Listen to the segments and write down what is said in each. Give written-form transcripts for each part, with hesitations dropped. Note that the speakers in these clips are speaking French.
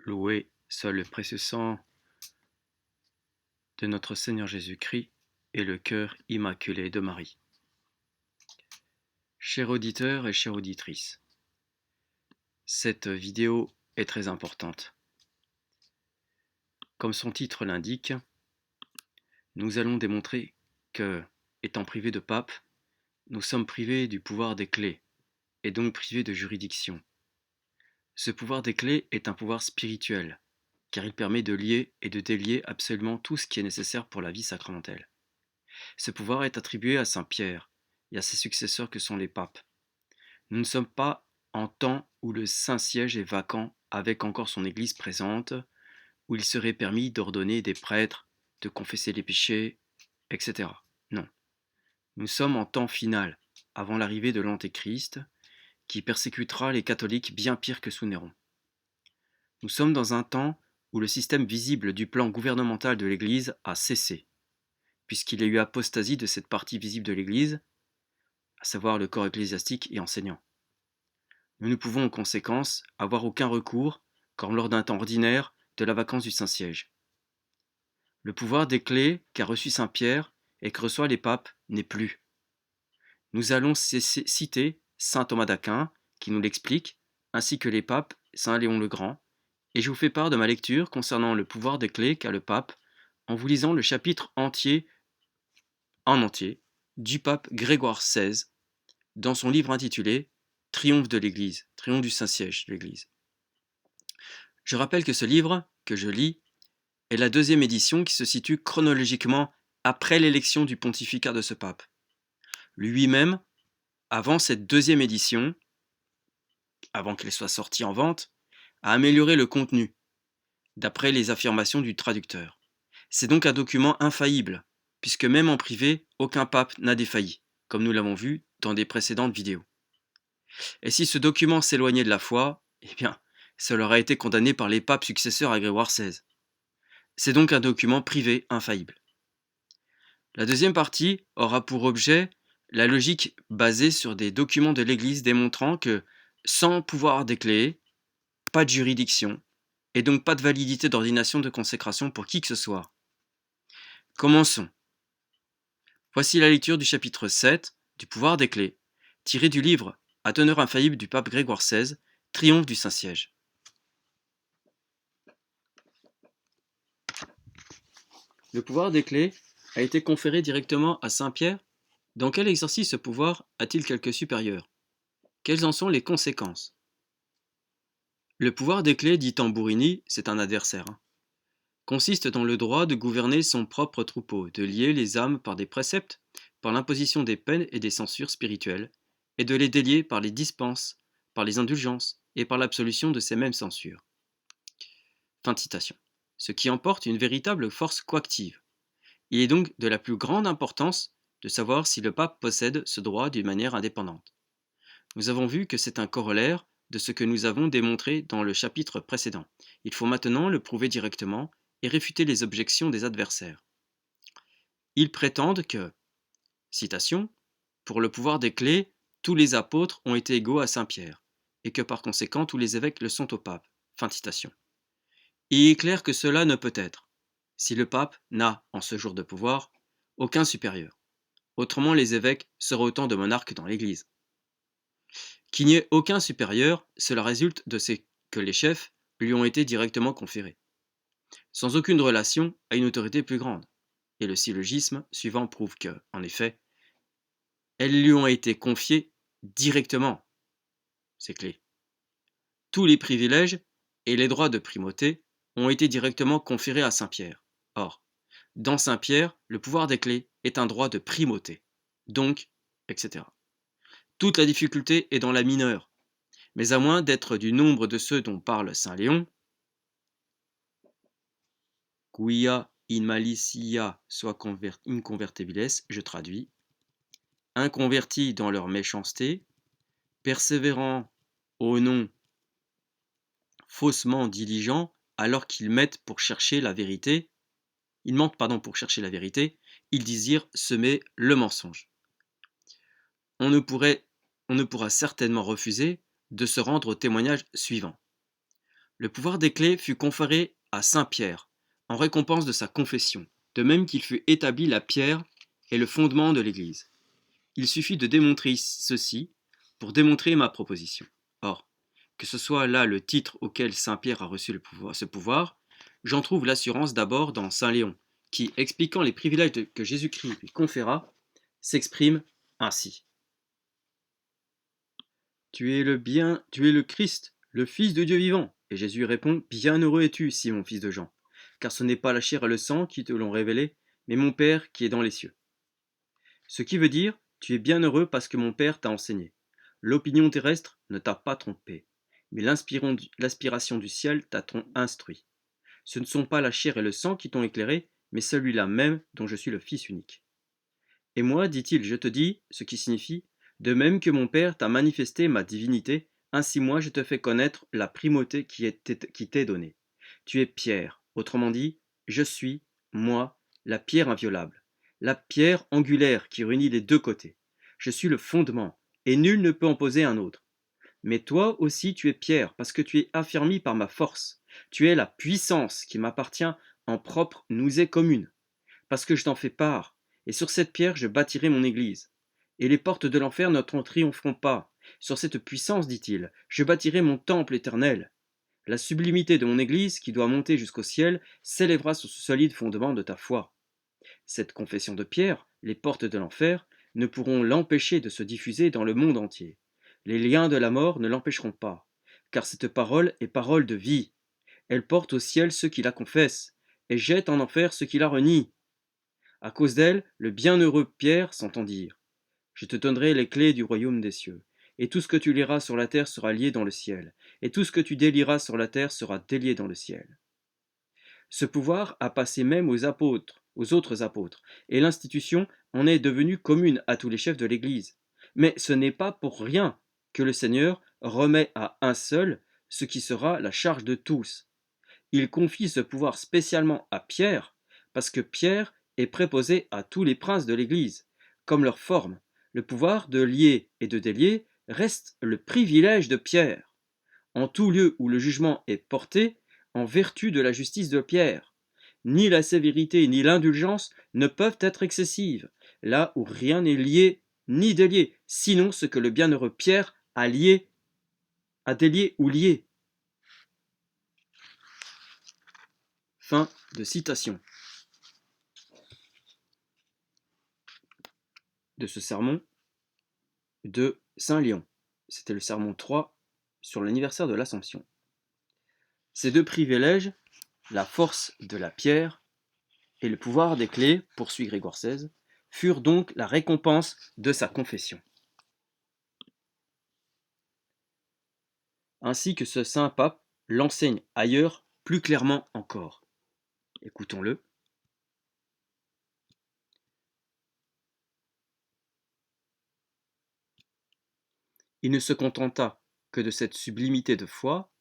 Loué soit le précieux sang de notre Seigneur Jésus-Christ et le cœur immaculé de Marie. Chers auditeurs et chères auditrices, cette vidéo est très importante. Comme son titre l'indique, nous allons démontrer que, étant privés de pape, nous sommes privés du pouvoir des clés, et donc privés de juridiction. Ce pouvoir des clés est un pouvoir spirituel, car il permet de lier et de délier absolument tout ce qui est nécessaire pour la vie sacramentelle. Ce pouvoir est attribué à saint Pierre et à ses successeurs que sont les papes. Nous ne sommes pas en temps où le Saint-Siège est vacant avec encore son Église présente, où il serait permis d'ordonner des prêtres, de confesser les péchés, etc. Non. Nous sommes en temps final, avant l'arrivée de l'Antéchrist, qui persécutera les catholiques bien pire que sous Néron. Nous sommes dans un temps où le système visible du plan gouvernemental de l'Église a cessé, puisqu'il y a eu apostasie de cette partie visible de l'Église, à savoir le corps ecclésiastique et enseignant. Nous ne pouvons en conséquence avoir aucun recours, comme lors d'un temps ordinaire, de la vacance du Saint-Siège. Le pouvoir des clés qu'a reçu saint Pierre et que reçoivent les papes n'est plus. Nous allons citer saint Thomas d'Aquin, qui nous l'explique, ainsi que les papes saint Léon le Grand, et je vous fais part de ma lecture concernant le pouvoir des clés qu'a le pape, en vous lisant le chapitre entier, du pape Grégoire XVI, dans son livre intitulé Triomphe de l'Église, Triomphe du Saint-Siège de l'Église. Je rappelle que ce livre, que je lis, est la deuxième édition qui se situe chronologiquement après l'élection du pontificat de ce pape. Lui-même, avant cette deuxième édition, avant qu'elle soit sortie en vente, a amélioré le contenu, d'après les affirmations du traducteur. C'est donc un document infaillible, puisque même en privé, aucun pape n'a défailli, comme nous l'avons vu dans des précédentes vidéos. Et si ce document s'éloignait de la foi, eh bien, cela aurait été condamné par les papes successeurs à Grégoire XVI. C'est donc un document privé infaillible. La deuxième partie aura pour objet la logique basée sur des documents de l'Église démontrant que, sans pouvoir des clés, pas de juridiction, et donc pas de validité d'ordination de consécration pour qui que ce soit. Commençons. Voici la lecture du chapitre 7 du pouvoir des clés, tiré du livre à teneur infaillible du pape Grégoire XVI, Triomphe du Saint-Siège. Le pouvoir des clés a été conféré directement à saint Pierre. Dans quel exercice ce pouvoir a-t-il quelque supérieur? Quelles en sont les conséquences? Le pouvoir des clés, dit Tambourini, c'est un adversaire, consiste dans le droit de gouverner son propre troupeau, de lier les âmes par des préceptes, par l'imposition des peines et des censures spirituelles, et de les délier par les dispenses, par les indulgences et par l'absolution de ces mêmes censures. Fin de citation. Ce qui emporte une véritable force coactive. Il est donc de la plus grande importance de savoir si le pape possède ce droit d'une manière indépendante. Nous avons vu que c'est un corollaire de ce que nous avons démontré dans le chapitre précédent. Il faut maintenant le prouver directement et réfuter les objections des adversaires. Ils prétendent que, citation, pour le pouvoir des clés, tous les apôtres ont été égaux à saint Pierre, et que par conséquent tous les évêques le sont au pape. Fin de citation. Il est clair que cela ne peut être, si le pape n'a, en ce jour de pouvoir, aucun supérieur. Autrement, les évêques seraient autant de monarques dans l'Église. Qu'il n'y ait aucun supérieur, cela résulte de ce que les chefs lui ont été directement conférés, sans aucune relation à une autorité plus grande. Et le syllogisme suivant prouve que, en effet, elles lui ont été confiées directement. C'est clé. Tous les privilèges et les droits de primauté ont été directement conférés à saint Pierre. Or, dans saint Pierre, le pouvoir des clés est un droit de primauté. Donc, etc. Toute la difficulté est dans la mineure, mais à moins d'être du nombre de ceux dont parle saint Léon, quia in malicia soit inconvertibiles, je traduis, inconvertis dans leur méchanceté, persévérant au nom faussement diligents, alors qu'ils mentent pour chercher la vérité, ils désirent semer le mensonge. On ne pourra certainement refuser de se rendre au témoignage suivant. Le pouvoir des clés fut conféré à saint Pierre, en récompense de sa confession, de même qu'il fut établi la pierre et le fondement de l'Église. Il suffit de démontrer ceci pour démontrer ma proposition. Or, que ce soit là le titre auquel saint Pierre a reçu ce pouvoir, j'en trouve l'assurance d'abord dans saint Léon, qui, expliquant les privilèges que Jésus-Christ lui conféra, s'exprime ainsi. Tu es le Christ, le Fils de Dieu vivant. Et Jésus répond, bienheureux es-tu, Simon, fils de Jean, car ce n'est pas la chair et le sang qui te l'ont révélé, mais mon Père qui est dans les cieux. Ce qui veut dire, tu es bienheureux parce que mon Père t'a enseigné. L'opinion terrestre ne t'a pas trompé, mais l'aspiration du ciel t'a instruit. Ce ne sont pas la chair et le sang qui t'ont éclairé, mais celui-là même dont je suis le Fils unique. Et moi, dit-il, je te dis, ce qui signifie, de même que mon Père t'a manifesté ma divinité, ainsi moi je te fais connaître la primauté qui t'est donnée. Tu es Pierre, autrement dit, je suis, moi, la pierre inviolable, la pierre angulaire qui réunit les deux côtés. Je suis le fondement, et nul ne peut en poser un autre. Mais toi aussi tu es Pierre, parce que tu es affermi par ma force. Tu es la puissance qui m'appartient en propre nous est commune, parce que je t'en fais part, et sur cette pierre je bâtirai mon église. Et les portes de l'enfer ne triompheront pas. Sur cette puissance, dit-il, je bâtirai mon temple éternel. La sublimité de mon église, qui doit monter jusqu'au ciel, s'élèvera sur ce solide fondement de ta foi. Cette confession de Pierre, les portes de l'enfer, ne pourront l'empêcher de se diffuser dans le monde entier. Les liens de la mort ne l'empêcheront pas, car cette parole est parole de vie. Elle porte au ciel ceux qui la confessent, et jette en enfer ceux qui la renient. À cause d'elle, le bienheureux Pierre s'entend dire, je te donnerai les clés du royaume des cieux, et tout ce que tu lieras sur la terre sera lié dans le ciel, et tout ce que tu délieras sur la terre sera délié dans le ciel. Ce pouvoir a passé même aux autres apôtres, et l'institution en est devenue commune à tous les chefs de l'Église. Mais ce n'est pas pour rien que le Seigneur remet à un seul ce qui sera la charge de tous. Il confie ce pouvoir spécialement à Pierre, parce que Pierre est préposé à tous les princes de l'Église. Comme leur forme, le pouvoir de lier et de délier reste le privilège de Pierre. En tout lieu où le jugement est porté, en vertu de la justice de Pierre, ni la sévérité ni l'indulgence ne peuvent être excessives, là où rien n'est lié ni délié, sinon ce que le bienheureux Pierre a lié, a délié ou lié. Fin de citation de ce sermon de Saint Léon. C'était le sermon 3 sur l'anniversaire de l'Assomption. Ces deux privilèges, la force de la pierre et le pouvoir des clés, poursuit Grégoire XVI, furent donc la récompense de sa confession. Ainsi que ce saint pape l'enseigne ailleurs plus clairement encore. Écoutons-le. Il ne se contenta que de cette sublimité de foi,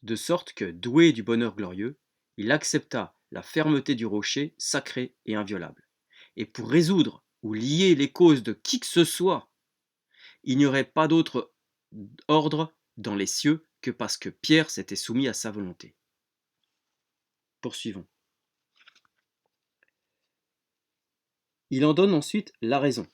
de sorte que, doué du bonheur glorieux, il accepta la fermeté du rocher sacré et inviolable. Et pour résoudre ou lier les causes de qui que ce soit, il n'y aurait pas d'autre ordre dans les cieux que parce que Pierre s'était soumis à sa volonté. Poursuivons. Il en donne ensuite la raison.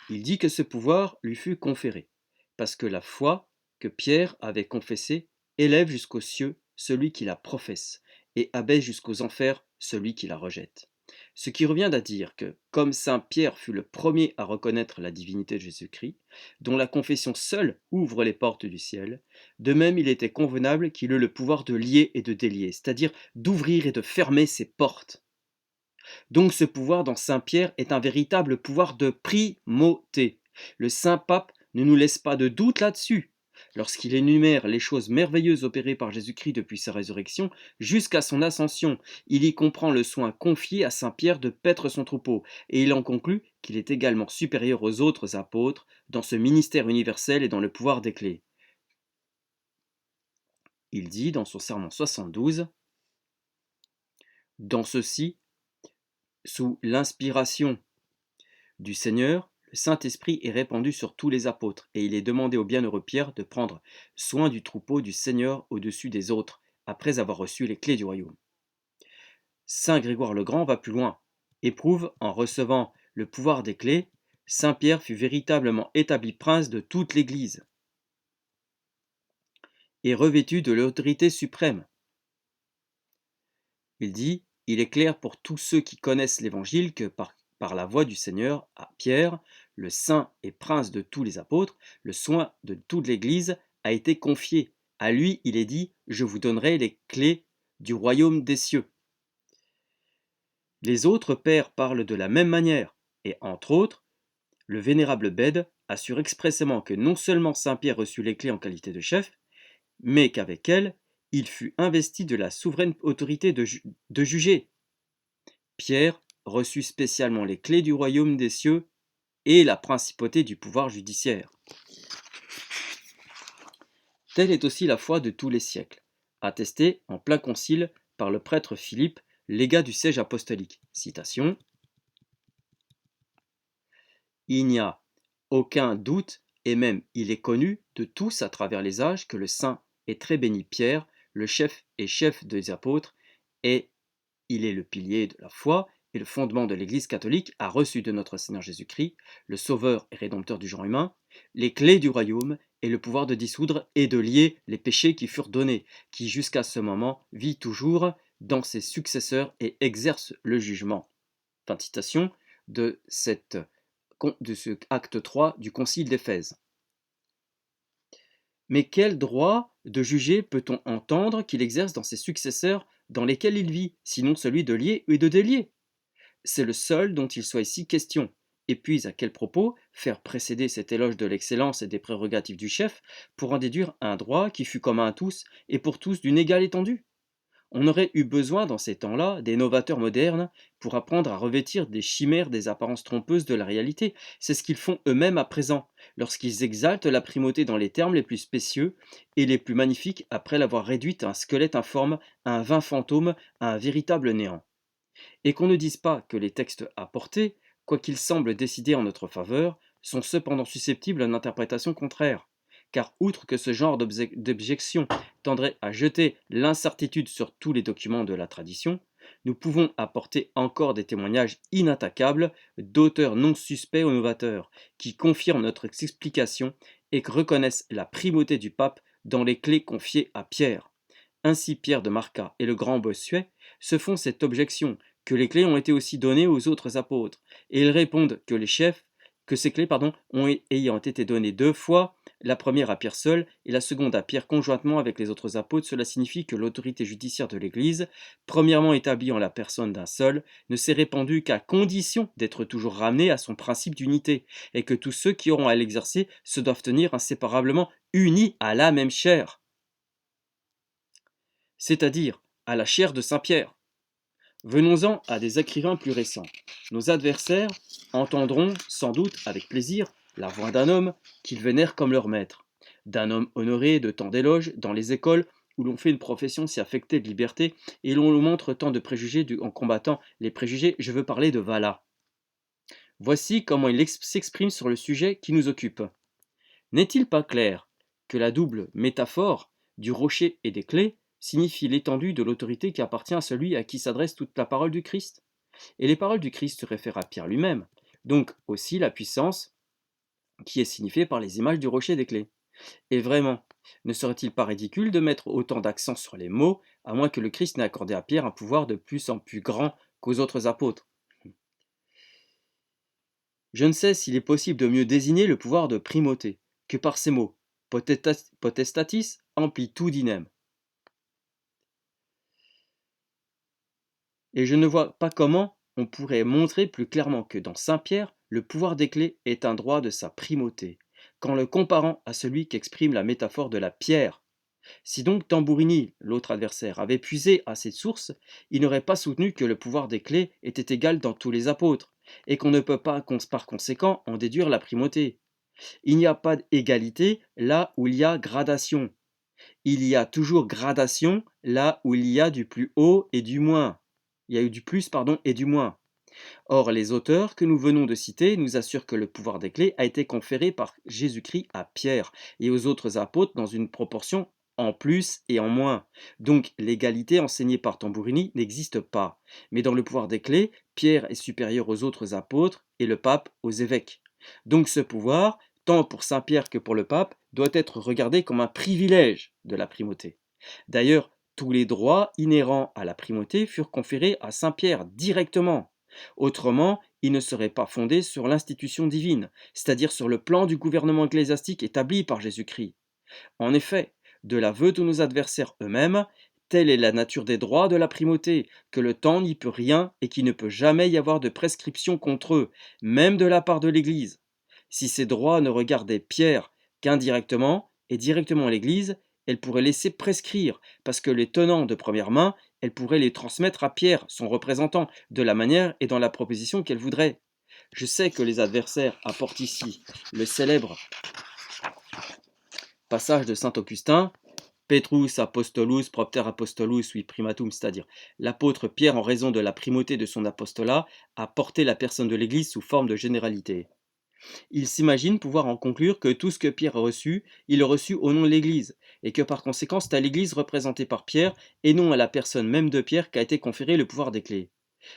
Il dit que ce pouvoir lui fut conféré, parce que la foi que Pierre avait confessée élève jusqu'aux cieux celui qui la professe, et abaisse jusqu'aux enfers celui qui la rejette. Ce qui revient à dire que, comme saint Pierre fut le premier à reconnaître la divinité de Jésus-Christ, dont la confession seule ouvre les portes du ciel, de même il était convenable qu'il eût le pouvoir de lier et de délier, c'est-à-dire d'ouvrir et de fermer ses portes. Donc ce pouvoir dans saint Pierre est un véritable pouvoir de primauté. Le saint pape ne nous laisse pas de doute là-dessus. Lorsqu'il énumère les choses merveilleuses opérées par Jésus-Christ depuis sa résurrection jusqu'à son ascension, il y comprend le soin confié à saint Pierre de paître son troupeau, et il en conclut qu'il est également supérieur aux autres apôtres dans ce ministère universel et dans le pouvoir des clés. Il dit dans son sermon 72, « Dans ceci, sous l'inspiration du Seigneur, le Saint-Esprit est répandu sur tous les apôtres, et il est demandé au bienheureux Pierre de prendre soin du troupeau du Seigneur au-dessus des autres, après avoir reçu les clés du royaume. Saint Grégoire le Grand va plus loin et prouve, en recevant le pouvoir des clés, Saint Pierre fut véritablement établi prince de toute l'Église et revêtu de l'autorité suprême. Il dit, il est clair pour tous ceux qui connaissent l'Évangile que par la voix du Seigneur, à Pierre, le saint et prince de tous les apôtres, le soin de toute l'Église a été confié. À lui, il est dit, je vous donnerai les clés du royaume des cieux. Les autres pères parlent de la même manière, et entre autres, le vénérable Bède assure expressément que non seulement Saint Pierre reçut les clés en qualité de chef, mais qu'avec elles, il fut investi de la souveraine autorité de juger. Pierre reçut spécialement les clés du royaume des cieux et la principauté du pouvoir judiciaire. Telle est aussi la foi de tous les siècles, attestée en plein concile par le prêtre Philippe, légat du siège apostolique. Citation. Il n'y a aucun doute, et même il est connu de tous à travers les âges, que le saint et très béni Pierre, le chef et chef des apôtres, et il est le pilier de la foi et le fondement de l'Église catholique, a reçu de notre Seigneur Jésus-Christ, le Sauveur et Rédempteur du genre humain, les clés du royaume et le pouvoir de dissoudre et de lier les péchés qui furent donnés, qui jusqu'à ce moment vit toujours dans ses successeurs et exerce le jugement. Fin de citation de ce acte 3 du Concile d'Éphèse. Mais quel droit de juger peut-on entendre qu'il exerce dans ses successeurs dans lesquels il vit, sinon celui de lier et de délier? C'est le seul dont il soit ici question. Et puis, à quel propos faire précéder cet éloge de l'excellence et des prérogatives du chef pour en déduire un droit qui fût commun à tous et pour tous d'une égale étendue? On aurait eu besoin dans ces temps-là des novateurs modernes pour apprendre à revêtir des chimères des apparences trompeuses de la réalité. C'est ce qu'ils font eux-mêmes à présent, lorsqu'ils exaltent la primauté dans les termes les plus spécieux et les plus magnifiques après l'avoir réduite à un squelette informe, à un vain fantôme, à un véritable néant. Et qu'on ne dise pas que les textes apportés, quoiqu'ils semblent décider en notre faveur, sont cependant susceptibles d'une interprétation contraire. Car outre que ce genre d'objection tendrait à jeter l'incertitude sur tous les documents de la tradition, nous pouvons apporter encore des témoignages inattaquables d'auteurs non suspects ou novateurs, qui confirment notre explication et qui reconnaissent la primauté du pape dans les clés confiées à Pierre. Ainsi Pierre de Marca et le grand Bossuet se font cette objection que les clés ont été aussi données aux autres apôtres, et ils répondent que ces clés ayant été données 2 fois, la première à Pierre seul et la seconde à Pierre conjointement avec les autres apôtres, cela signifie que l'autorité judiciaire de l'Église, premièrement établie en la personne d'un seul, ne s'est répandue qu'à condition d'être toujours ramenée à son principe d'unité, et que tous ceux qui auront à l'exercer se doivent tenir inséparablement unis à la même chair, c'est-à-dire à la chair de Saint Pierre. Venons-en à des écrivains plus récents. Nos adversaires entendront sans doute avec plaisir la voix d'un homme qu'ils vénèrent comme leur maître, d'un homme honoré de tant d'éloges dans les écoles où l'on fait une profession si affectée de liberté et l'on montre tant de préjugés en combattant les préjugés. Je veux parler de Valla. Voici comment il s'exprime sur le sujet qui nous occupe. N'est-il pas clair que la double métaphore du rocher et des clés signifie l'étendue de l'autorité qui appartient à celui à qui s'adresse toute la parole du Christ? Et les paroles du Christ se réfèrent à Pierre lui-même, donc aussi la puissance qui est signifiée par les images du rocher et des clés. Et vraiment, ne serait-il pas ridicule de mettre autant d'accent sur les mots, à moins que le Christ n'ait accordé à Pierre un pouvoir de plus en plus grand qu'aux autres apôtres? Je ne sais s'il est possible de mieux désigner le pouvoir de primauté que par ces mots, potestatis amplitudinem. Et je ne vois pas comment on pourrait montrer plus clairement que dans Saint Pierre, le pouvoir des clés est un droit de sa primauté, qu'en le comparant à celui qu'exprime la métaphore de la pierre. Si donc Tambourini, l'autre adversaire, avait puisé à cette source, il n'aurait pas soutenu que le pouvoir des clés était égal dans tous les apôtres, et qu'on ne peut pas par conséquent en déduire la primauté. Il n'y a pas d'égalité là où il y a gradation. Il y a toujours gradation là où il y a du plus haut et du moins. Il y a eu du plus, et du moins. Or, les auteurs que nous venons de citer nous assurent que le pouvoir des clés a été conféré par Jésus-Christ à Pierre et aux autres apôtres dans une proportion en plus et en moins. Donc l'égalité enseignée par Tamburini n'existe pas. Mais dans le pouvoir des clés, Pierre est supérieur aux autres apôtres et le pape aux évêques. Donc ce pouvoir, tant pour Saint Pierre que pour le pape, doit être regardé comme un privilège de la primauté. D'ailleurs, tous les droits inhérents à la primauté furent conférés à Saint Pierre directement. Autrement, ils ne seraient pas fondés sur l'institution divine, c'est-à-dire sur le plan du gouvernement ecclésiastique établi par Jésus-Christ. En effet, de l'aveu de nos adversaires eux-mêmes, telle est la nature des droits de la primauté, que le temps n'y peut rien et qu'il ne peut jamais y avoir de prescription contre eux, même de la part de l'Église. Si ces droits ne regardaient Pierre qu'indirectement et directement l'Église, elle pourrait laisser prescrire, parce que les tenants de première main, elle pourrait les transmettre à Pierre, son représentant, de la manière et dans la proposition qu'elle voudrait. Je sais que les adversaires apportent ici le célèbre passage de saint Augustin, Petrus apostolus propter apostolus sui primatum, c'est-à-dire l'apôtre Pierre, en raison de la primauté de son apostolat, a porté la personne de l'Église sous forme de généralité. Il s'imagine pouvoir en conclure que tout ce que Pierre a reçu, il l'a reçu au nom de l'Église, et que par conséquent c'est à l'Église représentée par Pierre, et non à la personne même de Pierre qu'a été conféré le pouvoir des clés.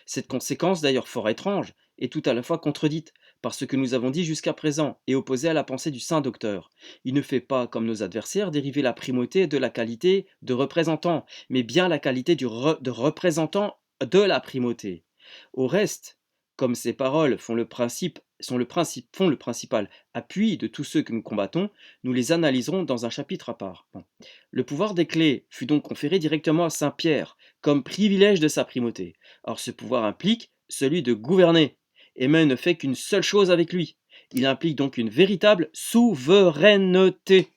Cette conséquence, d'ailleurs fort étrange, est tout à la fois contredite par ce que nous avons dit jusqu'à présent et opposée à la pensée du saint docteur. Il ne fait pas, comme nos adversaires, dériver la primauté de la qualité de représentant, mais bien la qualité de représentant de la primauté. Au reste, comme ces paroles font le principal appui de tous ceux que nous combattons, nous les analyserons dans un chapitre à part. Bon. Le pouvoir des clés fut donc conféré directement à Saint Pierre, comme privilège de sa primauté. Or ce pouvoir implique celui de gouverner, et même ne fait qu'une seule chose avec lui. Il implique donc une véritable souveraineté.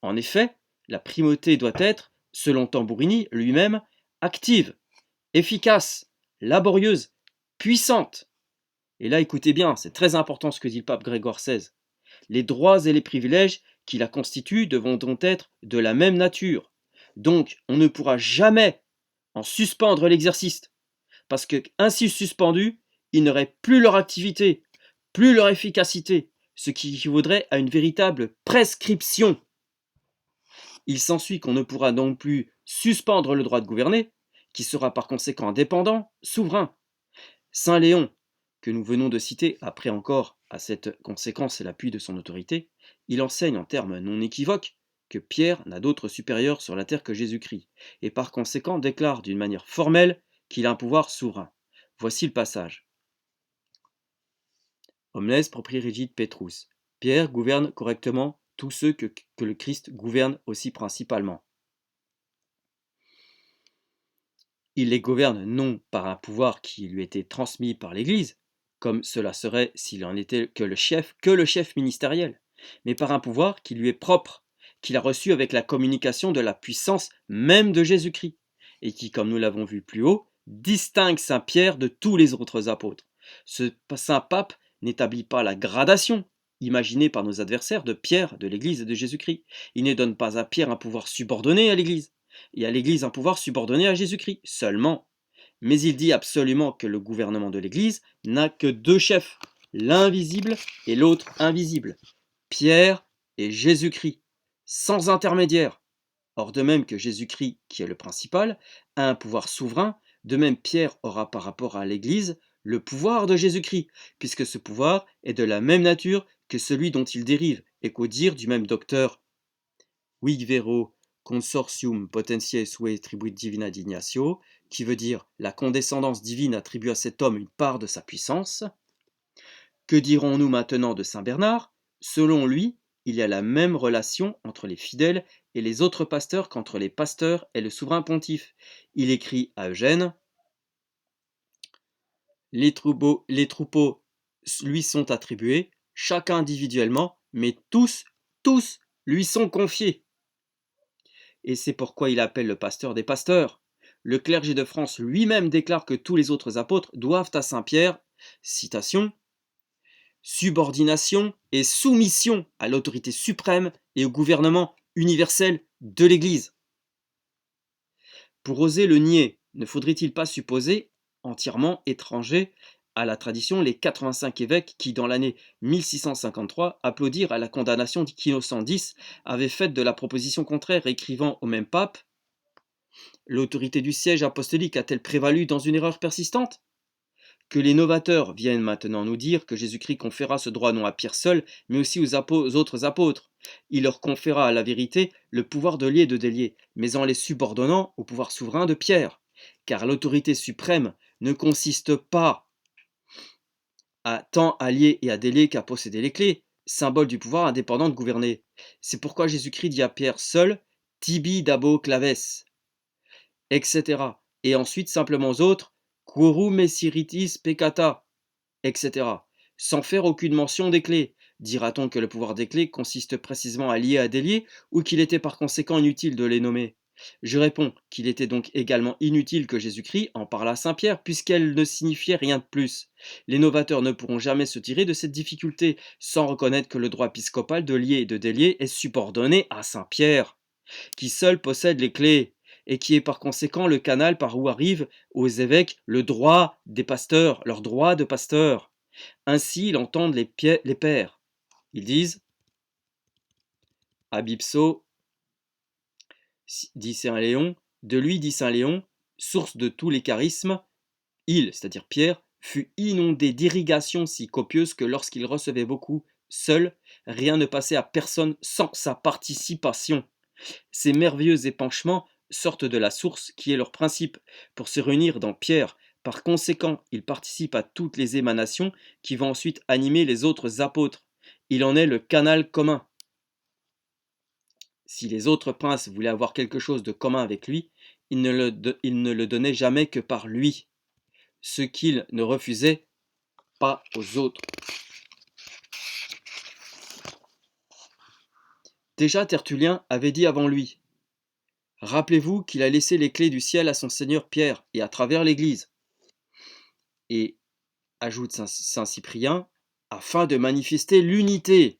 En effet, la primauté doit être, selon Tamburini lui-même, active, efficace, laborieuse, puissante. Et là, écoutez bien, c'est très important ce que dit le pape Grégoire XVI. Les droits et les privilèges qui la constituent devront donc être de la même nature. Donc, on ne pourra jamais en suspendre l'exercice, parce que ainsi suspendus, ils n'auraient plus leur activité, plus leur efficacité, ce qui équivaudrait à une véritable prescription. Il s'ensuit qu'on ne pourra donc plus suspendre le droit de gouverner, qui sera par conséquent indépendant, souverain. Saint Léon, que nous venons de citer après encore à cette conséquence et l'appui de son autorité, il enseigne en termes non équivoques que Pierre n'a d'autre supérieur sur la terre que Jésus-Christ, et par conséquent déclare d'une manière formelle qu'il a un pouvoir souverain. Voici le passage. Omnes proprie regit Petrus. Pierre gouverne correctement tous ceux que le Christ gouverne aussi principalement. Il les gouverne non par un pouvoir qui lui était transmis par l'Église, comme cela serait s'il en était que le chef ministériel, mais par un pouvoir qui lui est propre, qu'il a reçu avec la communication de la puissance même de Jésus-Christ, et qui, comme nous l'avons vu plus haut, distingue Saint Pierre de tous les autres apôtres. Ce saint pape n'établit pas la gradation, imaginée par nos adversaires, de Pierre, de l'Église et de Jésus-Christ. Il ne donne pas à Pierre un pouvoir subordonné à l'Église, et à l'Église un pouvoir subordonné à Jésus-Christ seulement. Mais il dit absolument que le gouvernement de l'Église n'a que deux chefs, l'un visible et l'autre invisible, Pierre et Jésus-Christ, sans intermédiaire. Or de même que Jésus-Christ, qui est le principal, a un pouvoir souverain, de même Pierre aura par rapport à l'Église le pouvoir de Jésus-Christ, puisque ce pouvoir est de la même nature que celui dont il dérive, et qu'au dire du même docteur Huic vero consortium potentiae sue tribuit divina dignatio, qui veut dire la condescendance divine attribue à cet homme une part de sa puissance. Que dirons-nous maintenant de saint Bernard? Selon lui, il y a la même relation entre les fidèles et les autres pasteurs qu'entre les pasteurs et le souverain pontife. Il écrit à Eugène: les troupeaux lui sont attribués, chacun individuellement, mais tous lui sont confiés. Et c'est pourquoi il appelle le pasteur des pasteurs. Le clergé de France lui-même déclare que tous les autres apôtres doivent à Saint Pierre, citation, subordination et soumission à l'autorité suprême et au gouvernement universel de l'Église. Pour oser le nier, ne faudrait-il pas supposer, entièrement étranger à la tradition les 85 évêques qui, dans l'année 1653, applaudirent à la condamnation d'Innocent X, avaient fait de la proposition contraire, écrivant au même pape: l'autorité du siège apostolique a-t-elle prévalu dans une erreur persistante? Que les novateurs viennent maintenant nous dire que Jésus-Christ conféra ce droit non à Pierre seul, mais aussi aux autres apôtres. Il leur conféra à la vérité le pouvoir de lier et de délier, mais en les subordonnant au pouvoir souverain de Pierre. Car l'autorité suprême ne consiste pas tant à lier et à délier qu'à posséder les clés, symbole du pouvoir indépendant de gouverner. C'est pourquoi Jésus-Christ dit à Pierre seul, tibi dabo claves, etc. Et ensuite simplement aux autres, quorum essiritis peccata, etc. Sans faire aucune mention des clés. Dira-t-on que le pouvoir des clés consiste précisément à lier à délier, ou qu'il était par conséquent inutile de les nommer? Je réponds qu'il était donc également inutile que Jésus-Christ en parlât à Saint-Pierre, puisqu'elle ne signifiait rien de plus. Les novateurs ne pourront jamais se tirer de cette difficulté sans reconnaître que le droit épiscopal de lier et de délier est subordonné à Saint-Pierre, qui seul possède les clés, et qui est par conséquent le canal par où arrive aux évêques le droit des pasteurs, leur droit de pasteur. Ainsi l'entendent les pères. Ils disent: Abipso, dit Saint Léon, de lui, dit Saint Léon, source de tous les charismes, il, c'est-à-dire Pierre, fut inondé d'irrigations si copieuses que lorsqu'il recevait beaucoup, seul, rien ne passait à personne sans sa participation. Ces merveilleux épanchements sortent de la source qui est leur principe, pour se réunir dans Pierre. Par conséquent, ils participent à toutes les émanations qui vont ensuite animer les autres apôtres. Il en est le canal commun. Si les autres princes voulaient avoir quelque chose de commun avec lui, ils ne le donnaient jamais que par lui, ce qu'ils ne refusaient pas aux autres. Déjà Tertullien avait dit avant lui: rappelez-vous qu'il a laissé les clés du ciel à son seigneur Pierre, et à travers l'Église. Et, ajoute Saint Cyprien, afin de manifester l'unité.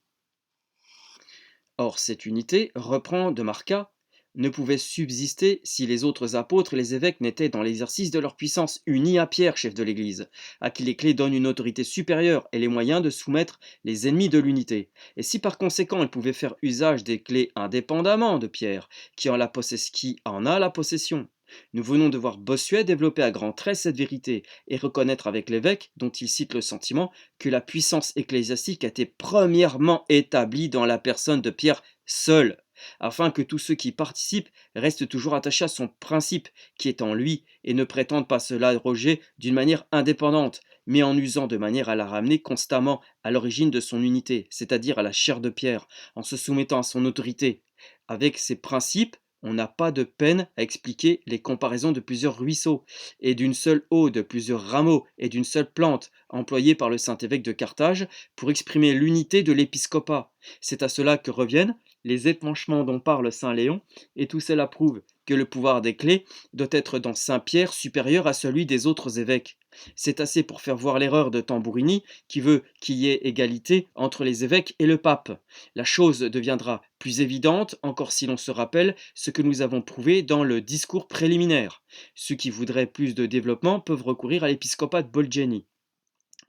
Or, cette unité, reprend de Marca, ne pouvait subsister si les autres apôtres et les évêques n'étaient dans l'exercice de leur puissance unis à Pierre, chef de l'Église, à qui les clés donnent une autorité supérieure et les moyens de soumettre les ennemis de l'unité. Et si par conséquent ils pouvaient faire usage des clés indépendamment de Pierre, qui en a la possession. Nous venons de voir Bossuet développer à grands traits cette vérité et reconnaître avec l'évêque, dont il cite le sentiment, que la puissance ecclésiastique a été premièrement établie dans la personne de Pierre seul, afin que tous ceux qui participent restent toujours attachés à son principe qui est en lui et ne prétendent pas se l'arroger d'une manière indépendante, mais en usant de manière à la ramener constamment à l'origine de son unité, c'est-à-dire à la chair de Pierre, en se soumettant à son autorité. Avec ces principes, on n'a pas de peine à expliquer les comparaisons de plusieurs ruisseaux, et d'une seule eau, de plusieurs rameaux, et d'une seule plante, employées par le Saint-Évêque de Carthage pour exprimer l'unité de l'épiscopat. C'est à cela que reviennent les épanchements dont parle Saint Léon, et tout cela prouve que le pouvoir des clés doit être dans Saint Pierre supérieur à celui des autres évêques. C'est assez pour faire voir l'erreur de Tambourini qui veut qu'il y ait égalité entre les évêques et le pape. La chose deviendra plus évidente encore si l'on se rappelle ce que nous avons prouvé dans le discours préliminaire. Ceux qui voudraient plus de développement peuvent recourir à l'épiscopat de Bolgeni.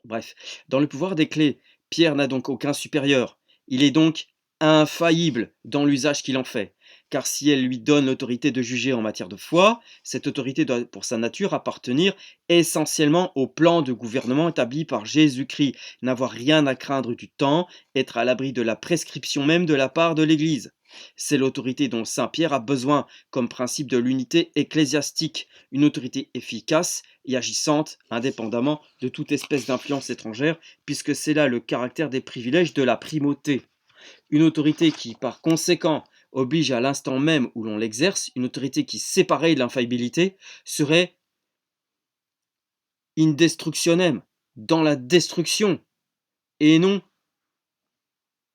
Bref, dans le pouvoir des clés, Pierre n'a donc aucun supérieur. Il est donc infaillible dans l'usage qu'il en fait. Car si elle lui donne l'autorité de juger en matière de foi, cette autorité doit pour sa nature appartenir essentiellement au plan de gouvernement établi par Jésus-Christ, n'avoir rien à craindre du temps, être à l'abri de la prescription même de la part de l'Église. C'est l'autorité dont Saint Pierre a besoin comme principe de l'unité ecclésiastique, une autorité efficace et agissante indépendamment de toute espèce d'influence étrangère, puisque c'est là le caractère des privilèges de la primauté. Une autorité qui, par conséquent, oblige à l'instant même où l'on l'exerce, une autorité qui séparait de l'infaillibilité, serait indestructionem, dans la destruction, et non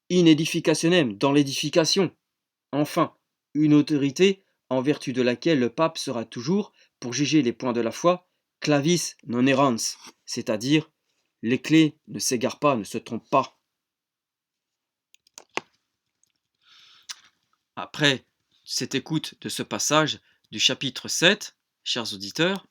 inedificationem, dans l'édification. Enfin, une autorité en vertu de laquelle le pape sera toujours, pour juger les points de la foi, clavis non errans, c'est-à-dire les clés ne s'égarent pas, ne se trompent pas. Après cette écoute de ce passage du chapitre 7, chers auditeurs,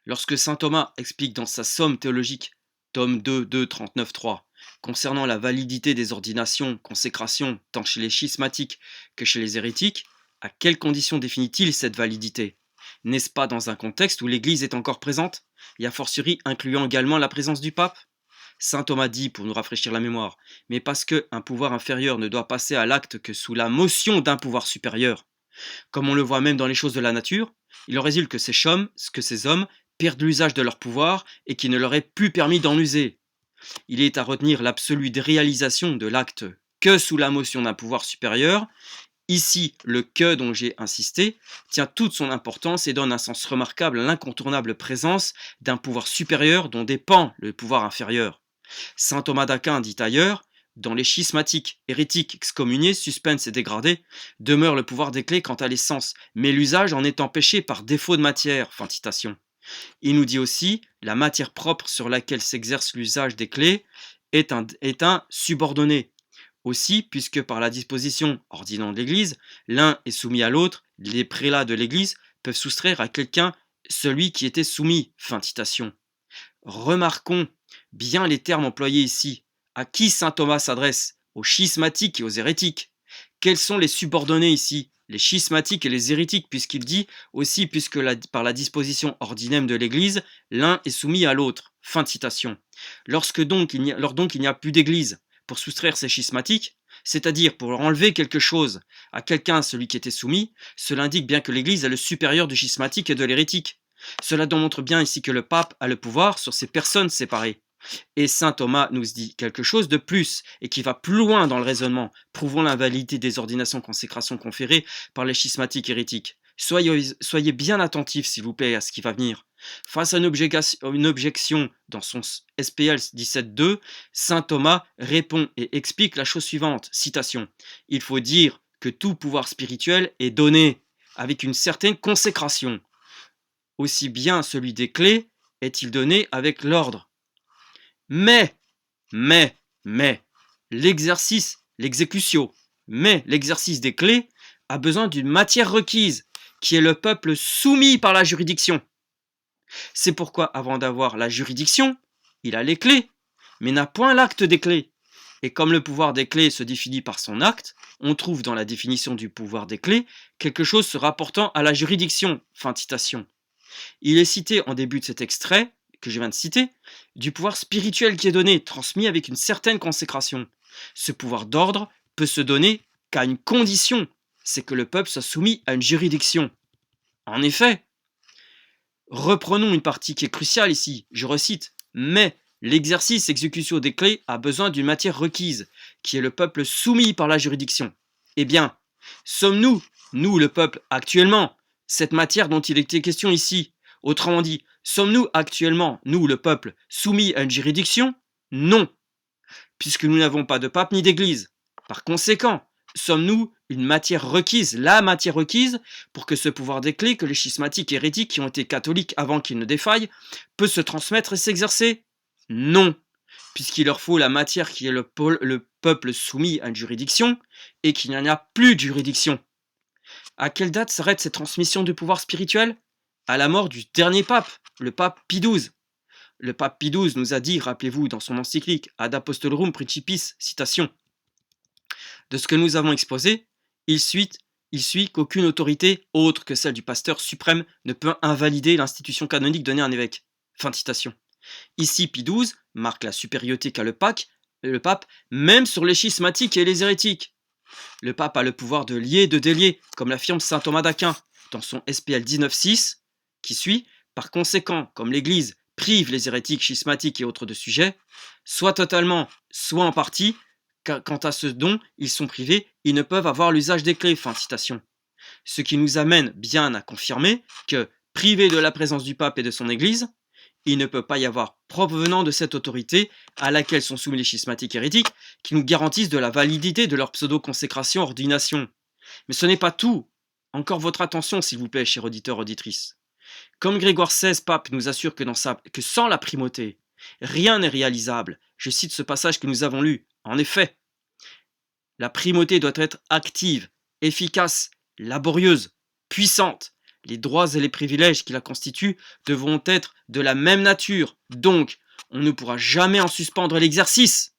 Lorsque saint Thomas explique dans sa Somme théologique, tome 2, 2, 39.3, concernant la validité des ordinations, consécrations, tant chez les schismatiques que chez les hérétiques, à quelles conditions définit-il cette validité? N'est-ce pas dans un contexte où l'Église est encore présente, et a fortiori incluant également la présence du pape? Saint Thomas dit, pour nous rafraîchir la mémoire, mais parce qu'un pouvoir inférieur ne doit passer à l'acte que sous la motion d'un pouvoir supérieur. Comme on le voit même dans les choses de la nature, il en résulte que ces hommes perdent l'usage de leur pouvoir et qu'il ne leur est plus permis d'en user. Il est à retenir l'absolue déréalisation de l'acte que sous la motion d'un pouvoir supérieur. Ici, le que dont j'ai insisté tient toute son importance et donne un sens remarquable à l'incontournable présence d'un pouvoir supérieur dont dépend le pouvoir inférieur. Saint Thomas d'Aquin dit ailleurs, dans les schismatiques, hérétiques, excommuniés, suspens et dégradés, demeure le pouvoir des clés quant à l'essence, mais l'usage en est empêché par défaut de matière. Fin de citation. Il nous dit aussi, la matière propre sur laquelle s'exerce l'usage des clés est un subordonné. Aussi, puisque par la disposition ordinant de l'Église, l'un est soumis à l'autre, les prélats de l'Église peuvent soustraire à quelqu'un celui qui était soumis. Fin de citation. Remarquons bien les termes employés ici. À qui saint Thomas s'adresse? Aux schismatiques et aux hérétiques. Quels sont les subordonnés ici? Les schismatiques et les hérétiques, puisqu'il dit aussi, puisque par la disposition ordinaire de l'Église, l'un est soumis à l'autre. Fin de citation. Lors donc il n'y a plus d'Église, pour soustraire ces schismatiques, c'est-à-dire pour enlever quelque chose à quelqu'un, celui qui était soumis, cela indique bien que l'Église est le supérieur du schismatique et de l'hérétique. Cela montre bien ici que le pape a le pouvoir sur ces personnes séparées. Et saint Thomas nous dit quelque chose de plus et qui va plus loin dans le raisonnement, prouvant l'invalidité des ordinations consécrations conférées par les schismatiques hérétiques. Soyez bien attentifs, s'il vous plaît, à ce qui va venir. Face à une objection dans son SPL 17.2, saint Thomas répond et explique la chose suivante, citation, « Il faut dire que tout pouvoir spirituel est donné avec une certaine consécration. Aussi bien celui des clés est-il donné avec l'ordre. Mais, l'exercice des clés a besoin d'une matière requise, qui est le peuple soumis par la juridiction. C'est pourquoi, avant d'avoir la juridiction, il a les clés, mais n'a point l'acte des clés. Et comme le pouvoir des clés se définit par son acte, on trouve dans la définition du pouvoir des clés quelque chose se rapportant à la juridiction. Fin de citation. Il est cité en début de cet extrait, que je viens de citer, du pouvoir spirituel qui est donné, transmis avec une certaine consécration. Ce pouvoir d'ordre peut se donner qu'à une condition, c'est que le peuple soit soumis à une juridiction. En effet, reprenons une partie qui est cruciale ici, je recite, « Mais l'exercice exécution des clés a besoin d'une matière requise, qui est le peuple soumis par la juridiction. » Eh bien, sommes-nous, nous le peuple actuellement, cette matière dont il était question ici? Autrement dit, sommes-nous actuellement, nous le peuple, soumis à une juridiction? Non, puisque nous n'avons pas de pape ni d'église. Par conséquent, sommes-nous une matière requise, la matière requise, pour que ce pouvoir des clés que les schismatiques et hérétiques qui ont été catholiques avant qu'ils ne défaillent, peut se transmettre et s'exercer? Non, puisqu'il leur faut la matière qui est le peuple soumis à une juridiction, et qu'il n'y en a plus de juridiction. À quelle date s'arrête cette transmission du pouvoir spirituel? À la mort du dernier pape, le pape Pie XII. Le pape Pie XII nous a dit, rappelez-vous, dans son encyclique Ad Apostolorum Principis, citation, de ce que nous avons exposé, il suit qu'aucune autorité autre que celle du pasteur suprême ne peut invalider l'institution canonique donnée à un évêque. Fin de citation. Ici, Pie XII marque la supériorité qu'a le pape, même sur les schismatiques et les hérétiques. Le pape a le pouvoir de lier et de délier, comme l'affirme saint Thomas d'Aquin dans son SPL 19.6, qui suit, par conséquent, comme l'Église prive les hérétiques, schismatiques et autres de sujets, soit totalement, soit en partie, quant à ce dont ils sont privés, ils ne peuvent avoir l'usage des clés. Fin de citation. Ce qui nous amène bien à confirmer que, privé de la présence du pape et de son Église, il ne peut pas y avoir provenant de cette autorité à laquelle sont soumis les schismatiques hérétiques qui nous garantissent de la validité de leur pseudo-consécration ordination. Mais ce n'est pas tout. Encore votre attention, s'il vous plaît, chers auditeurs, auditrices. Comme Grégoire XVI, pape, nous assure que sans la primauté, rien n'est réalisable. Je cite ce passage que nous avons lu. En effet, la primauté doit être active, efficace, laborieuse, puissante. Les droits et les privilèges qui la constituent devront être de la même nature. Donc, on ne pourra jamais en suspendre l'exercice.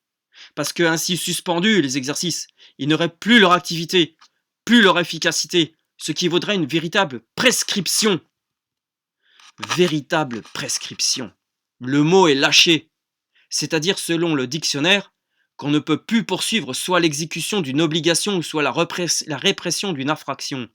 Parce que ainsi suspendus, les exercices, ils n'auraient plus leur activité, plus leur efficacité, ce qui vaudrait une véritable prescription. Véritable prescription. Le mot est lâché, c'est-à-dire selon le dictionnaire, qu'on ne peut plus poursuivre soit l'exécution d'une obligation ou soit la répression d'une infraction.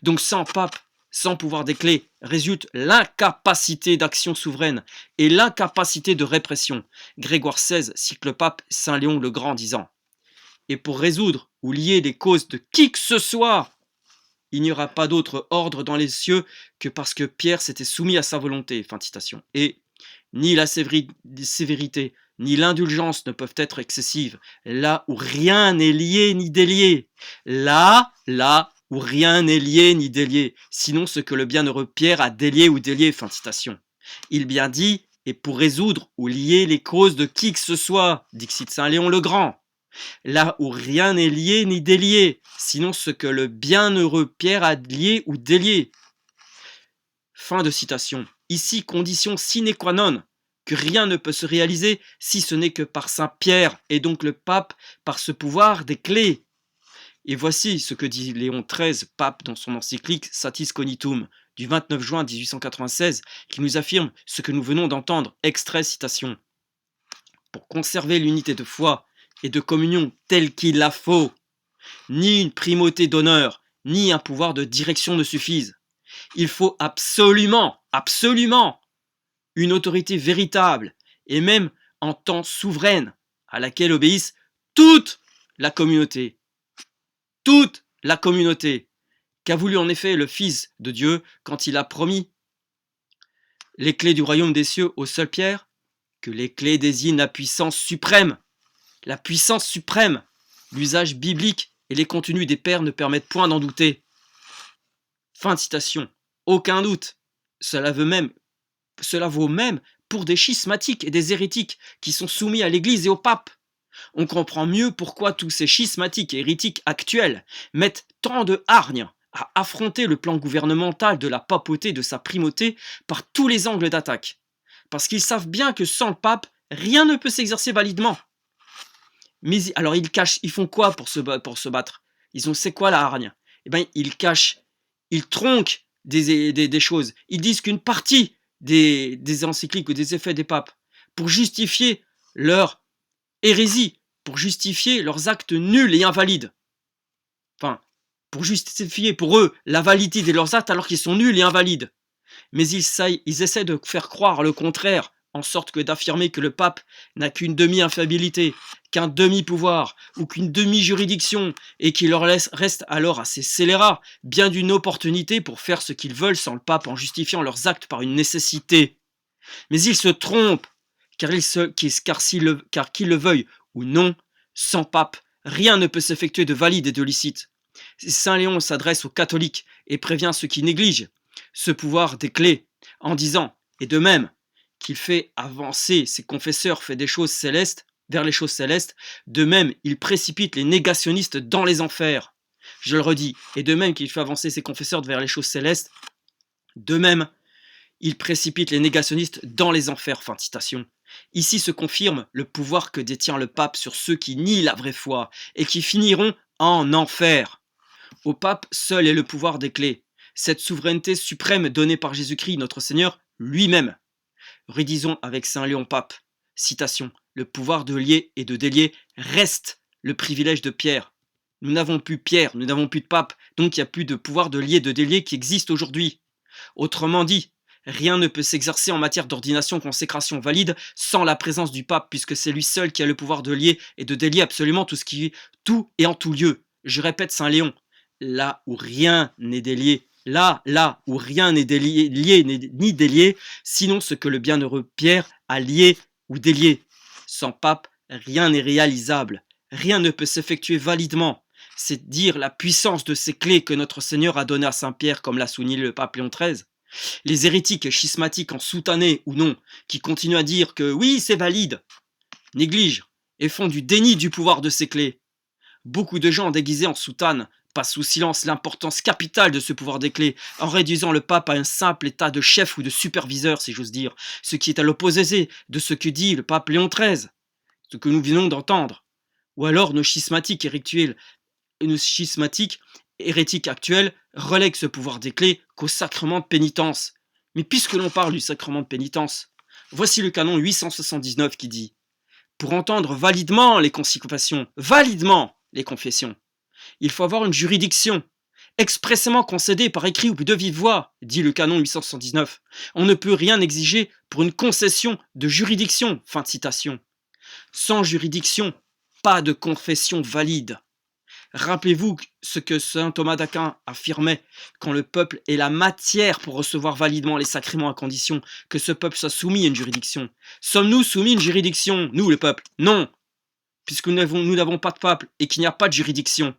Donc sans pape, sans pouvoir des clés, résulte l'incapacité d'action souveraine et l'incapacité de répression. Grégoire XVI cite le pape Saint Léon le Grand disant « Et pour résoudre ou lier les causes de qui que ce soit, il n'y aura pas d'autre ordre dans les cieux que parce que Pierre s'était soumis à sa volonté. » Fin de citation. Et ni la sévérité, ni l'indulgence ne peuvent être excessives, là où rien n'est lié ni délié. Là où rien n'est lié ni délié, sinon ce que le bienheureux Pierre a délié ou délié. Fin de citation. Il bien dit, et pour résoudre ou lier les causes de qui que ce soit, dixit Saint Léon le Grand. Là où rien n'est lié ni délié, sinon ce que le bienheureux Pierre a lié ou délié. Fin de citation. Ici, condition sine qua non, que rien ne peut se réaliser si ce n'est que par Saint Pierre, et donc le pape, par ce pouvoir des clés. Et voici ce que dit Léon XIII, pape, dans son encyclique Satis Cognitum, du 29 juin 1896, qui nous affirme ce que nous venons d'entendre, extrait citation. Pour conserver l'unité de foi et de communion telle qu'il la faut, ni une primauté d'honneur, ni un pouvoir de direction ne suffisent. Il faut absolument une autorité véritable et même en temps souveraine à laquelle obéisse toute la communauté. Toute la communauté qu'a voulu en effet le Fils de Dieu quand il a promis les clés du royaume des cieux au seul Pierre, que les clés désignent la puissance suprême. La puissance suprême, l'usage biblique et les contenus des pères ne permettent point d'en douter. Fin de citation. Aucun doute. Cela vaut même pour des schismatiques et des hérétiques qui sont soumis à l'Église et au pape. On comprend mieux pourquoi tous ces schismatiques et hérétiques actuels mettent tant de hargne à affronter le plan gouvernemental de la papauté, de sa primauté, par tous les angles d'attaque. Parce qu'ils savent bien que sans le pape, rien ne peut s'exercer validement. Mais alors ils font quoi pour se battre? C'est quoi la hargne? Eh bien, ils cachent, ils tronquent des choses. Ils disent qu'une partie des encycliques ou des effets des papes, pour justifier leur hérésie, pour justifier leurs actes nuls et invalides. Enfin, pour justifier pour eux la validité de leurs actes alors qu'ils sont nuls et invalides. Mais ils essaient de faire croire le contraire, en sorte que d'affirmer que le pape n'a qu'une demi-infabilité, qu'un demi-pouvoir ou qu'une demi-juridiction, et qu'il leur reste alors à ces scélérats bien d'une opportunité pour faire ce qu'ils veulent sans le pape en justifiant leurs actes par une nécessité. Mais ils se trompent, car qu'ils le veuillent ou non, sans pape, rien ne peut s'effectuer de valide et de licite. Saint Léon s'adresse aux catholiques et prévient ceux qui négligent ce pouvoir des clés, en disant, et de même, qu'il fait avancer ses confesseurs vers les choses célestes, de même il précipite les négationnistes dans les enfers. Je le redis, et de même qu'il fait avancer ses confesseurs vers les choses célestes, de même il précipite les négationnistes dans les enfers. Fin de citation. Ici se confirme le pouvoir que détient le pape sur ceux qui nient la vraie foi et qui finiront en enfer. Au pape seul est le pouvoir des clés, cette souveraineté suprême donnée par Jésus-Christ notre Seigneur lui-même. Redisons avec Saint Léon Pape, citation, le pouvoir de lier et de délier reste le privilège de Pierre. Nous n'avons plus Pierre, nous n'avons plus de pape, donc il n'y a plus de pouvoir de lier et de délier qui existe aujourd'hui. Autrement dit, rien ne peut s'exercer en matière d'ordination-consécration valide sans la présence du pape, puisque c'est lui seul qui a le pouvoir de lier et de délier absolument tout et en tout lieu. Je répète Saint Léon, là où rien n'est délié, là où rien n'est lié ni délié, sinon ce que le bienheureux Pierre a lié ou délié. Sans pape, rien n'est réalisable, rien ne peut s'effectuer validement. C'est dire la puissance de ces clés que notre Seigneur a données à Saint Pierre, comme l'a souligné le pape Léon XIII. Les hérétiques et schismatiques en soutannés ou non, qui continuent à dire que oui, c'est valide, négligent et font du déni du pouvoir de ces clés. Beaucoup de gens déguisés en soutane passe sous silence l'importance capitale de ce pouvoir des clés, en réduisant le pape à un simple état de chef ou de superviseur, si j'ose dire, ce qui est à l'opposé de ce que dit le pape Léon XIII, ce que nous venons d'entendre. Ou alors nos schismatiques hérétiques actuels relèguent ce pouvoir des clés qu'au sacrement de pénitence. Mais puisque l'on parle du sacrement de pénitence, voici le canon 879 qui dit « Pour entendre validement les confessions, il faut avoir une juridiction, expressément concédée par écrit ou de vive voix, dit le canon 879. On ne peut rien exiger pour une concession de juridiction. » Fin de citation. Sans juridiction, pas de confession valide. Rappelez-vous ce que saint Thomas d'Aquin affirmait, quand le peuple est la matière pour recevoir validement les sacrements à condition que ce peuple soit soumis à une juridiction. Sommes-nous soumis à une juridiction, nous le peuple? Non, puisque nous n'avons pas de peuple et qu'il n'y a pas de juridiction.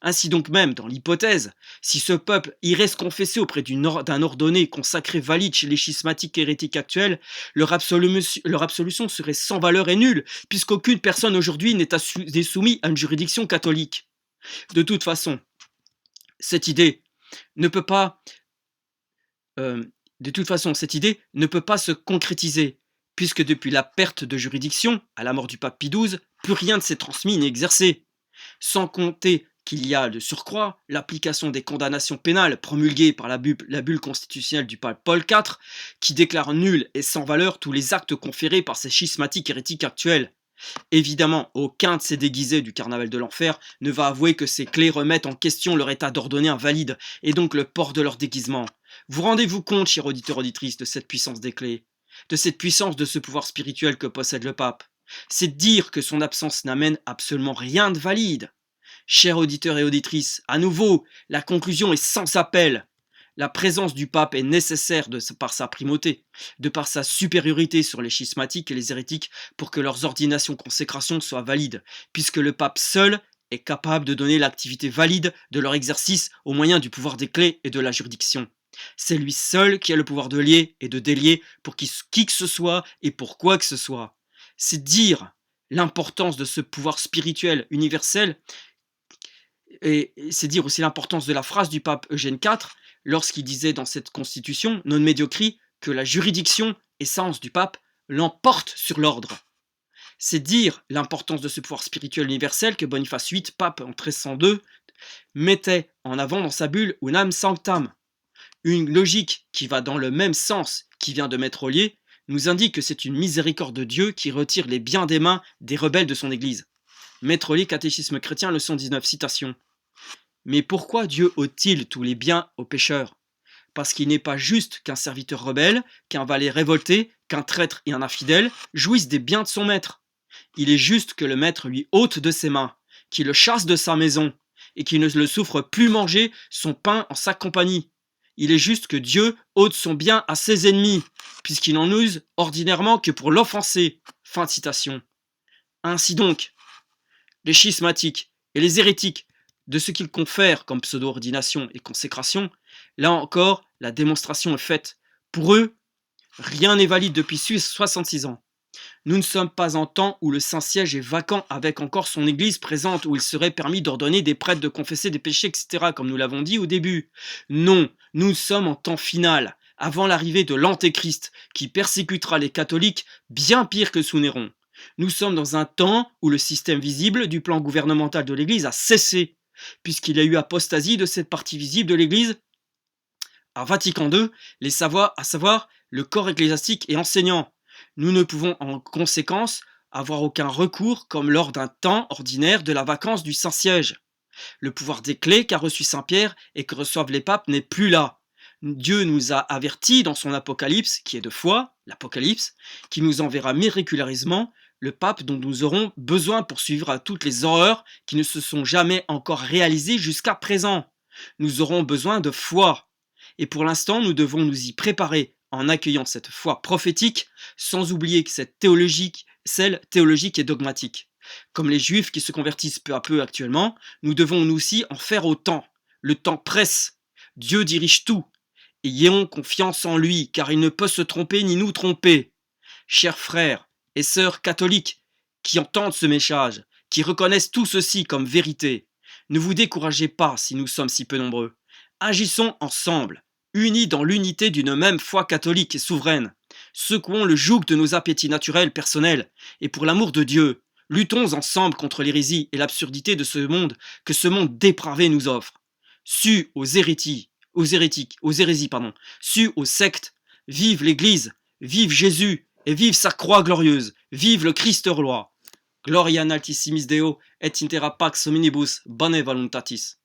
Ainsi donc même, dans l'hypothèse, si ce peuple irait se confesser auprès d'un ordonné consacré valide chez les schismatiques hérétiques actuels, leur absolution serait sans valeur et nulle, puisqu'aucune personne aujourd'hui n'est soumise à une juridiction catholique. De toute façon, cette idée ne peut pas se concrétiser, puisque depuis la perte de juridiction, à la mort du pape Pie XII, plus rien ne s'est transmis ni exercé. Sans compter qu'il y a de surcroît l'application des condamnations pénales promulguées par la bulle constitutionnelle du pape Paul IV, qui déclare nuls et sans valeur tous les actes conférés par ces schismatiques hérétiques actuels. Évidemment, aucun de ces déguisés du carnaval de l'enfer ne va avouer que ces clés remettent en question leur état d'ordonné invalide, et donc le port de leur déguisement. Vous rendez-vous compte, chers auditeurs auditrices, de cette puissance des clés, de cette puissance de ce pouvoir spirituel que possède le pape? C'est dire que son absence n'amène absolument rien de valide. Chers auditeurs et auditrices, à nouveau, la conclusion est sans appel. La présence du pape est nécessaire par sa primauté, de par sa supériorité sur les schismatiques et les hérétiques pour que leurs ordinations-consécrations soient valides, puisque le pape seul est capable de donner l'activité valide de leur exercice au moyen du pouvoir des clés et de la juridiction. C'est lui seul qui a le pouvoir de lier et de délier pour qui que ce soit et pour quoi que ce soit. C'est dire l'importance de ce pouvoir spirituel universel, et c'est dire aussi l'importance de la phrase du pape Eugène IV, lorsqu'il disait dans cette constitution non médiocrie que la juridiction, essence du pape, l'emporte sur l'ordre. C'est dire l'importance de ce pouvoir spirituel universel que Boniface VIII, pape en 1302, mettait en avant dans sa bulle Unam Sanctam. Une logique qui va dans le même sens qui vient de Maître Ollier nous indique que c'est une miséricorde de Dieu qui retire les biens des mains des rebelles de son Église. Maître Ollier, Catéchisme chrétien, leçon 19, citation. Mais pourquoi Dieu ôte-t-il tous les biens aux pécheurs? Parce qu'il n'est pas juste qu'un serviteur rebelle, qu'un valet révolté, qu'un traître et un infidèle jouissent des biens de son maître. Il est juste que le maître lui ôte de ses mains, qu'il le chasse de sa maison, et qu'il ne le souffre plus manger son pain en sa compagnie. Il est juste que Dieu ôte son bien à ses ennemis, puisqu'il n'en use ordinairement que pour l'offenser. Fin de citation. Ainsi donc, les schismatiques et les hérétiques, de ce qu'ils confèrent comme pseudo-ordination et consécration, là encore, la démonstration est faite. Pour eux, rien n'est valide depuis 66 ans. Nous ne sommes pas en temps où le Saint-Siège est vacant avec encore son Église présente, où il serait permis d'ordonner des prêtres de confesser des péchés, etc., comme nous l'avons dit au début. Non, nous sommes en temps final, avant l'arrivée de l'Antéchrist, qui persécutera les catholiques bien pire que sous Néron. Nous sommes dans un temps où le système visible du plan gouvernemental de l'Église a cessé, puisqu'il y a eu apostasie de cette partie visible de l'Église à Vatican II, à savoir le corps ecclésiastique et enseignant. Nous ne pouvons en conséquence avoir aucun recours comme lors d'un temps ordinaire de la vacance du Saint-Siège. Le pouvoir des clés qu'a reçu Saint-Pierre et que reçoivent les papes n'est plus là. Dieu nous a avertis dans son Apocalypse, qui est de foi, l'Apocalypse, qui nous enverra miraculeusement le pape dont nous aurons besoin pour suivre à toutes les horreurs qui ne se sont jamais encore réalisées jusqu'à présent. Nous aurons besoin de foi. Et pour l'instant, nous devons nous y préparer en accueillant cette foi prophétique, sans oublier que celle théologique et dogmatique. Comme les Juifs qui se convertissent peu à peu actuellement, nous devons nous aussi en faire autant. Le temps presse. Dieu dirige tout. Ayons confiance en lui, car il ne peut se tromper ni nous tromper. Chers frères et sœurs catholiques qui entendent ce message, qui reconnaissent tout ceci comme vérité, Ne vous découragez pas si nous sommes si peu nombreux. Agissons ensemble, unis dans l'unité d'une même foi catholique et souveraine. Secouons le joug de nos appétits naturels personnels, et pour l'amour de Dieu, luttons ensemble contre l'hérésie et l'absurdité de ce monde que ce monde dépravé nous offre. Su aux hérésies, su aux sectes, vive l'Église, vive Jésus et vive sa croix glorieuse, vive le Christ roi. Gloria in altissimis Deo et intera pax hominibus bone voluntatis.